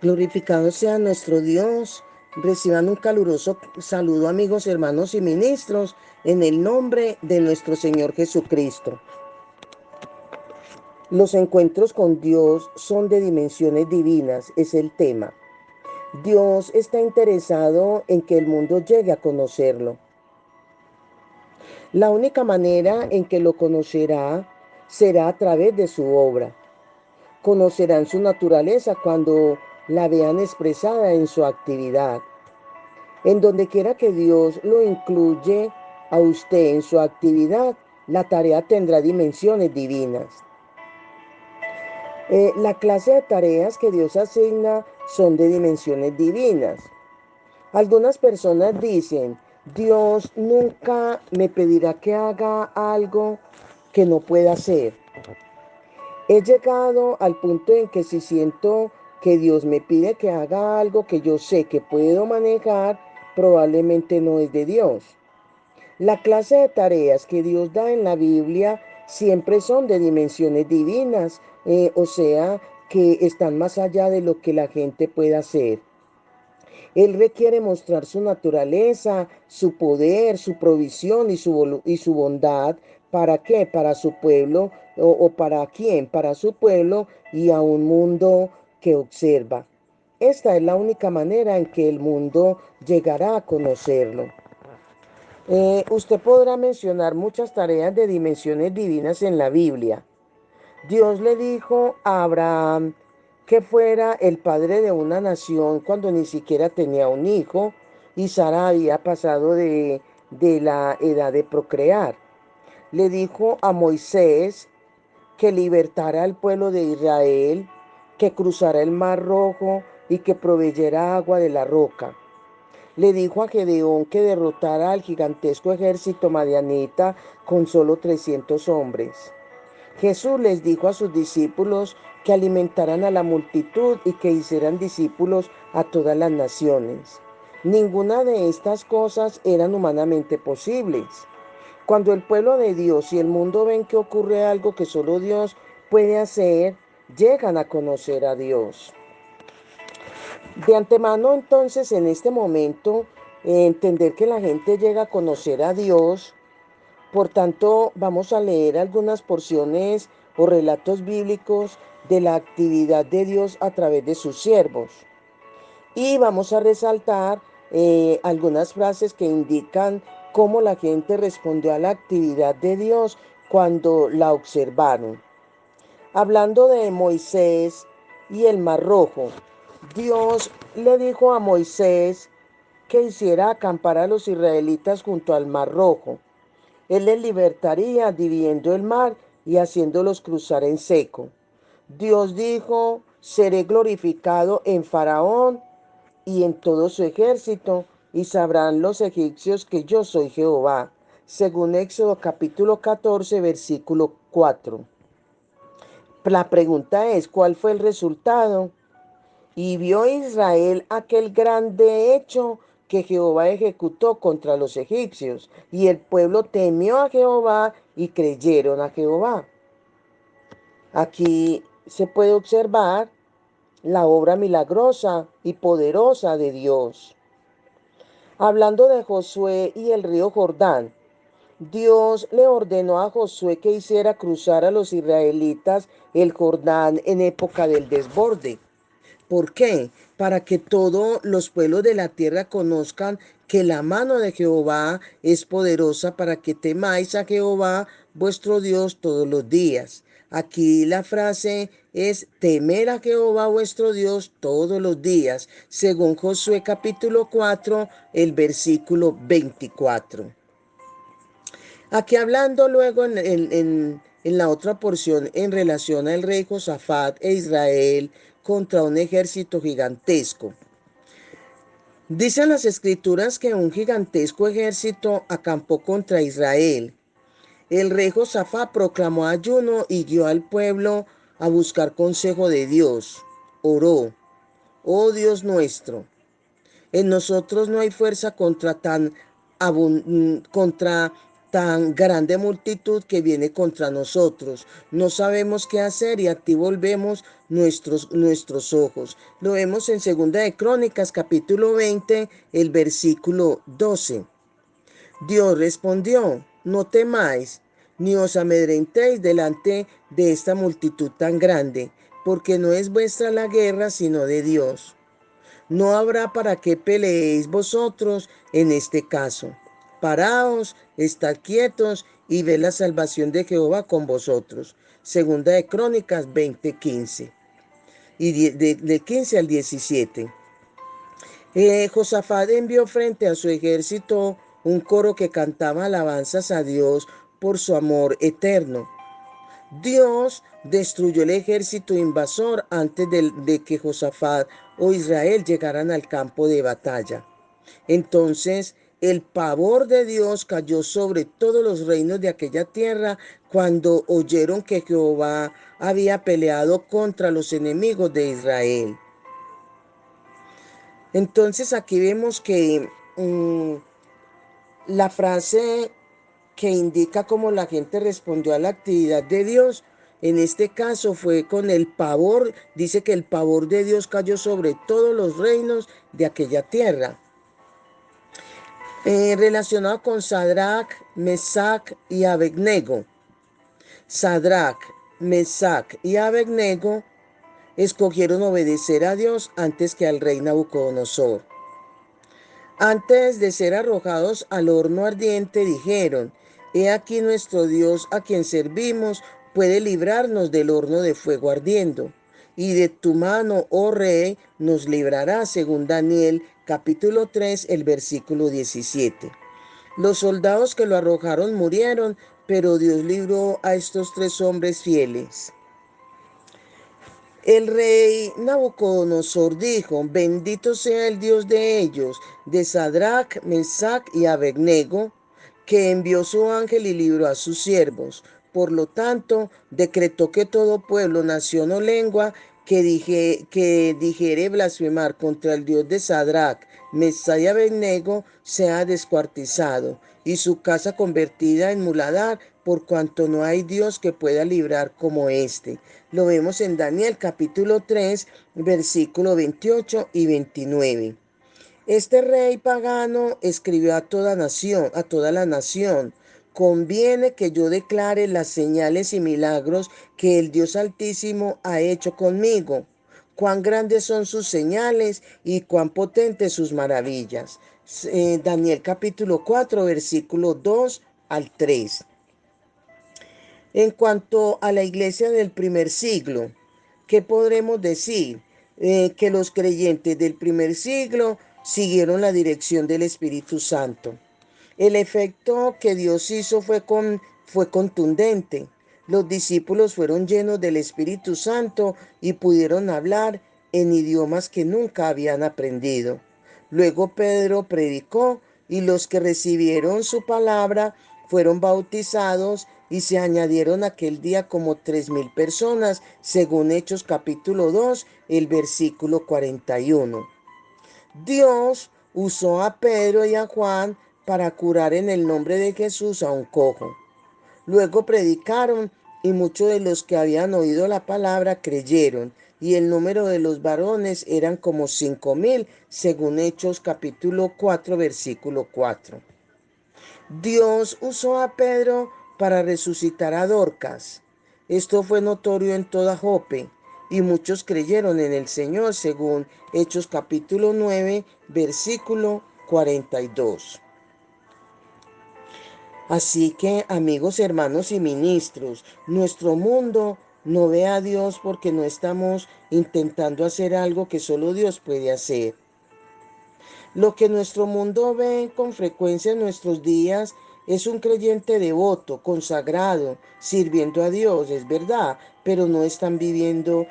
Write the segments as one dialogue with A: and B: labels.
A: Glorificado sea nuestro Dios. Reciban un caluroso saludo, amigos, hermanos y ministros, en el nombre de nuestro Señor Jesucristo. Los encuentros con Dios son de dimensiones divinas, es el tema. Dios está interesado en que el mundo llegue a conocerlo. La única manera en que lo conocerá será a través de su obra. Conocerán su naturaleza cuando la vean expresada en su actividad. En donde quiera que Dios lo incluye a usted en su actividad, la tarea tendrá dimensiones divinas. La clase de tareas que Dios asigna son de dimensiones divinas. Algunas personas dicen, Dios nunca me pedirá que haga algo que no pueda hacer. He llegado al punto en que si siento que Dios me pide que haga algo que yo sé que puedo manejar, probablemente no es de Dios. La clase de tareas que Dios da en la Biblia siempre son de dimensiones divinas, o sea, que están más allá de lo que la gente pueda hacer. Él requiere mostrar su naturaleza, su poder, su provisión y su bondad. ¿Para qué? Para su pueblo o para quién? Para su pueblo y a un mundo que observa. Esta es la única manera en que el mundo llegará a conocerlo. Usted podrá mencionar muchas tareas de dimensiones divinas en la Biblia. Dios le dijo a Abraham que fuera el padre de una nación cuando ni siquiera tenía un hijo y Sara había pasado de la edad de procrear. Le dijo a Moisés que libertara al pueblo de Israel, que cruzara el mar rojo y que proveyera agua de la roca. Le dijo a Gedeón que derrotara al gigantesco ejército madianita con solo 300 hombres. Jesús les dijo a sus discípulos que alimentaran a la multitud y que hicieran discípulos a todas las naciones. Ninguna de estas cosas eran humanamente posibles. Cuando el pueblo de Dios y el mundo ven que ocurre algo que solo Dios puede hacer, llegan a conocer a Dios. De antemano, entonces, en este momento, entender que la gente llega a conocer a Dios. Por tanto, vamos a leer algunas porciones o relatos bíblicos de la actividad de Dios a través de sus siervos. Y vamos a resaltar algunas frases que indican cómo la gente respondió a la actividad de Dios cuando la observaron. Hablando de Moisés y el Mar Rojo, Dios le dijo a Moisés que hiciera acampar a los israelitas junto al Mar Rojo. Él les libertaría dividiendo el mar y haciéndolos cruzar en seco. Dios dijo, seré glorificado en Faraón y en todo su ejército, y sabrán los egipcios que yo soy Jehová. Según Éxodo capítulo 14, versículo 4. La pregunta es, ¿cuál fue el resultado? Y vio Israel aquel grande hecho que Jehová ejecutó contra los egipcios, y el pueblo temió a Jehová y creyeron a Jehová. Aquí se puede observar la obra milagrosa y poderosa de Dios. Hablando de Josué y el río Jordán, Dios le ordenó a Josué que hiciera cruzar a los israelitas el Jordán en época del desborde. ¿Por qué? Para que todos los pueblos de la tierra conozcan que la mano de Jehová es poderosa para que temáis a Jehová vuestro Dios todos los días. Aquí la frase es temer a Jehová vuestro Dios todos los días, según Josué capítulo 4, el versículo 24. Aquí hablando luego en la otra porción en relación al rey Josafat e Israel contra un ejército gigantesco. Dicen las escrituras que un gigantesco ejército acampó contra Israel. El rey Josafat proclamó ayuno y guió al pueblo a buscar consejo de Dios. Oró, oh Dios nuestro, en nosotros no hay fuerza contra tan grande multitud que viene contra nosotros. No sabemos qué hacer y a ti volvemos nuestros ojos. Lo vemos en Segunda de Crónicas, capítulo 20, el versículo 12. Dios respondió: no temáis, ni os amedrentéis delante de esta multitud tan grande, porque no es vuestra la guerra, sino de Dios. No habrá para qué peleéis vosotros en este caso. Paraos, estad quietos y ved la salvación de Jehová con vosotros. Segunda de Crónicas 20:15 y de 15 al 17. Josafat envió frente a su ejército un coro que cantaba alabanzas a Dios por su amor eterno. Dios destruyó el ejército invasor antes de que Josafat o Israel llegaran al campo de batalla. Entonces el pavor de Dios cayó sobre todos los reinos de aquella tierra cuando oyeron que Jehová había peleado contra los enemigos de Israel. Entonces aquí vemos que la frase que indica cómo la gente respondió a la actividad de Dios, en este caso fue con el pavor, dice que el pavor de Dios cayó sobre todos los reinos de aquella tierra. Relacionado con Sadrach, Mesach y Abednego. Sadrach, Mesach y Abednego escogieron obedecer a Dios antes que al rey Nabucodonosor. Antes de ser arrojados al horno ardiente, dijeron: he aquí nuestro Dios a quien servimos puede librarnos del horno de fuego ardiendo. Y de tu mano, oh rey, nos librará, según Daniel capítulo 3, el versículo 17. Los soldados que lo arrojaron murieron, pero Dios libró a estos tres hombres fieles. El rey Nabucodonosor dijo: bendito sea el Dios de ellos, de Sadrach, Mesach y Abednego, que envió su ángel y libró a sus siervos. Por lo tanto, decretó que todo pueblo, nación o lengua que dijere blasfemar contra el Dios de Sadrach, Mesach y Abednego sea descuartizado, y su casa convertida en muladar, por cuanto no hay Dios que pueda librar como éste. Lo vemos en Daniel capítulo 3, versículo 28 y 29. Este rey pagano escribió a toda la nación: conviene que yo declare las señales y milagros que el Dios Altísimo ha hecho conmigo. Cuán grandes son sus señales y cuán potentes sus maravillas. Daniel capítulo 4, versículo 2 al 3. En cuanto a la iglesia del primer siglo, ¿qué podremos decir? Que los creyentes del primer siglo siguieron la dirección del Espíritu Santo. El efecto que Dios hizo fue contundente. Los discípulos fueron llenos del Espíritu Santo y pudieron hablar en idiomas que nunca habían aprendido. Luego Pedro predicó y los que recibieron su palabra fueron bautizados y se añadieron aquel día como 3,000 personas, según Hechos capítulo 2, el versículo 41. Dios usó a Pedro y a Juan para curar en el nombre de Jesús a un cojo. Luego predicaron y muchos de los que habían oído la palabra creyeron, y el número de los varones eran como 5,000, según Hechos capítulo 4, versículo 4. Dios usó a Pedro para resucitar a Dorcas. Esto fue notorio en toda Jope, y muchos creyeron en el Señor, según Hechos capítulo 9, versículo 42. Así que, amigos, hermanos y ministros, nuestro mundo no ve a Dios porque no estamos intentando hacer algo que solo Dios puede hacer. Lo que nuestro mundo ve con frecuencia en nuestros días es un creyente devoto, consagrado, sirviendo a Dios, es verdad, pero no están viendo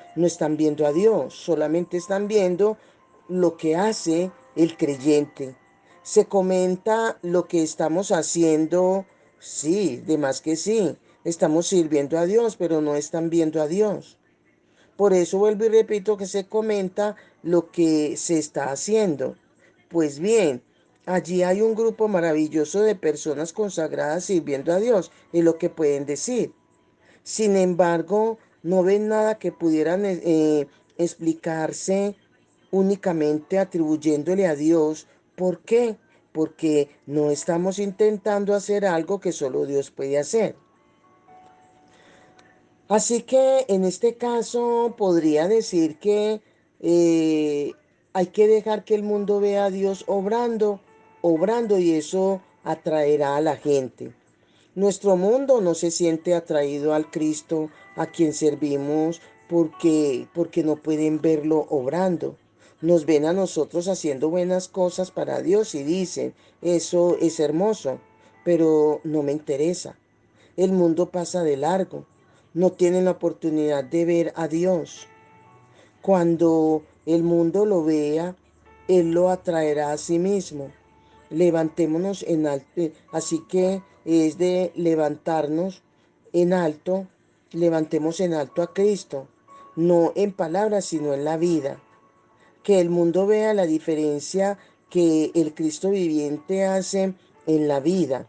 A: a Dios, solamente están viendo lo que hace el creyente. Se comenta lo que estamos haciendo, sí, de más que sí, estamos sirviendo a Dios, pero no están viendo a Dios. Por eso vuelvo y repito que se comenta lo que se está haciendo. Pues bien, Allí hay un grupo maravilloso de personas consagradas sirviendo a Dios, es lo que pueden decir. Sin embargo, no ven nada que pudieran explicarse únicamente atribuyéndole a Dios. ¿Por qué? Porque no estamos intentando hacer algo que solo Dios puede hacer. Así que en este caso podría decir que eh, hay que dejar que el mundo vea a Dios obrando, obrando, y eso atraerá a la gente. Nuestro mundo no se siente atraído al Cristo a quien servimos porque no pueden verlo obrando. Nos ven a nosotros haciendo buenas cosas para Dios y dicen, eso es hermoso, pero no me interesa. El mundo pasa de largo. No tienen la oportunidad de ver a Dios. Cuando el mundo lo vea, Él lo atraerá a sí mismo. Levantémonos en alto. Así que es de levantarnos en alto. Levantemos en alto a Cristo. No en palabras, sino en la vida. Que el mundo vea la diferencia que el Cristo viviente hace en la vida,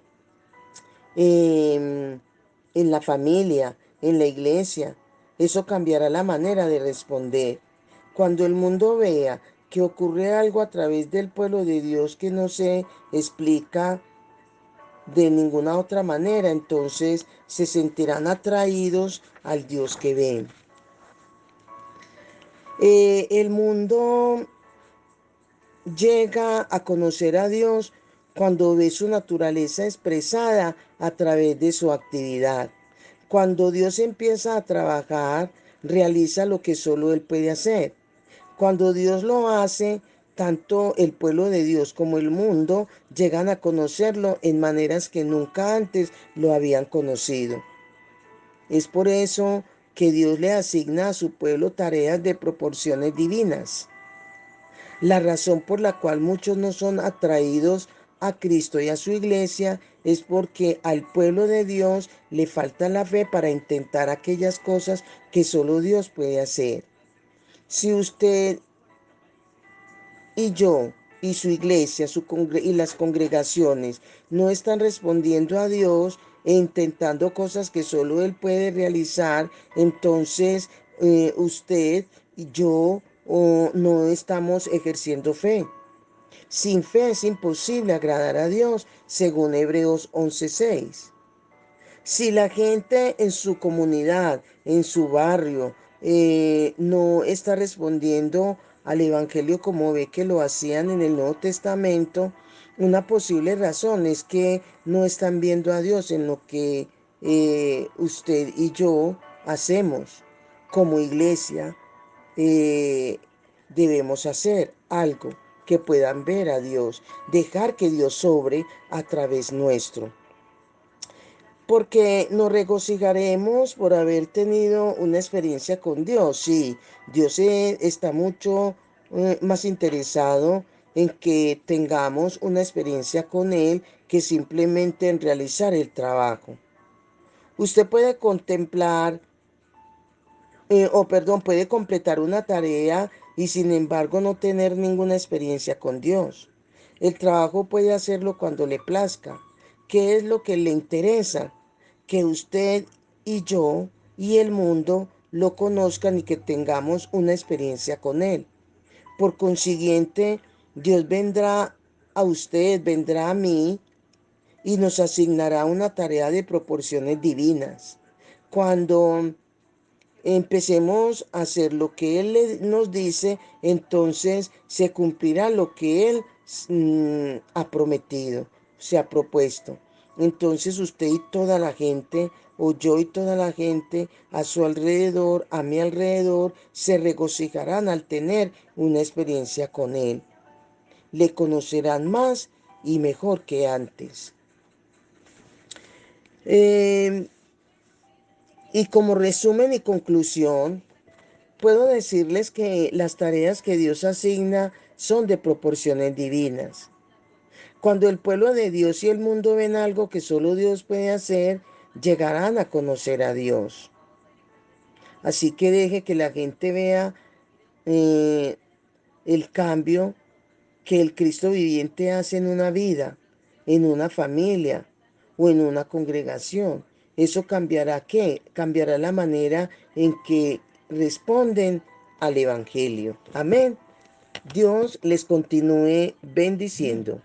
A: en, en la familia, en la iglesia. Eso cambiará la manera de responder. Cuando el mundo vea que ocurre algo a través del pueblo de Dios que no se explica de ninguna otra manera, entonces se sentirán atraídos al Dios que ven. El mundo llega a conocer a Dios cuando ve su naturaleza expresada a través de su actividad. Cuando Dios empieza a trabajar, realiza lo que solo Él puede hacer. Cuando Dios lo hace, tanto el pueblo de Dios como el mundo llegan a conocerlo en maneras que nunca antes lo habían conocido. Es por eso que Dios le asigna a su pueblo tareas de proporciones divinas. La razón por la cual muchos no son atraídos a Cristo y a su iglesia es porque al pueblo de Dios le falta la fe para intentar aquellas cosas que solo Dios puede hacer. Si usted y yo y su iglesia y las congregaciones no están respondiendo a Dios e intentando cosas que solo Él puede realizar, entonces usted y yo no estamos ejerciendo fe. Sin fe es imposible agradar a Dios, según Hebreos 11:6. Si la gente en su comunidad, en su barrio, no está respondiendo al Evangelio como ve que lo hacían en el Nuevo Testamento, una posible razón es que no están viendo a Dios en lo que usted y yo hacemos como iglesia. eh, Debemos hacer algo que puedan ver a Dios, dejar que Dios sobre a través nuestro. Porque nos regocijaremos por haber tenido una experiencia con Dios. Sí, Dios está mucho más interesado en que tengamos una experiencia con Él que simplemente en realizar el trabajo. Usted puede contemplar puede completar una tarea y sin embargo no tener ninguna experiencia con Dios. El trabajo puede hacerlo cuando le plazca. ¿Qué es lo que le interesa? Que usted y yo y el mundo lo conozcan y que tengamos una experiencia con Él. Por consiguiente, Dios vendrá a usted, vendrá a mí y nos asignará una tarea de proporciones divinas. Cuando empecemos a hacer lo que Él nos dice, entonces se cumplirá lo que Él ha prometido, se ha propuesto. Entonces usted y toda la gente, o yo y toda la gente a su alrededor, a mi alrededor, se regocijarán al tener una experiencia con Él. Le conocerán más y mejor que antes. Eh, y como resumen y conclusión, puedo decirles que las tareas que Dios asigna son de proporciones divinas. Cuando el pueblo de Dios y el mundo ven algo que solo Dios puede hacer, llegarán a conocer a Dios. Así que deje que la gente vea eh, el cambio que el Cristo viviente hace en una vida, en una familia o en una congregación. ¿Eso cambiará qué? Cambiará la manera en que responden al Evangelio. Amén. Dios les continúe bendiciendo.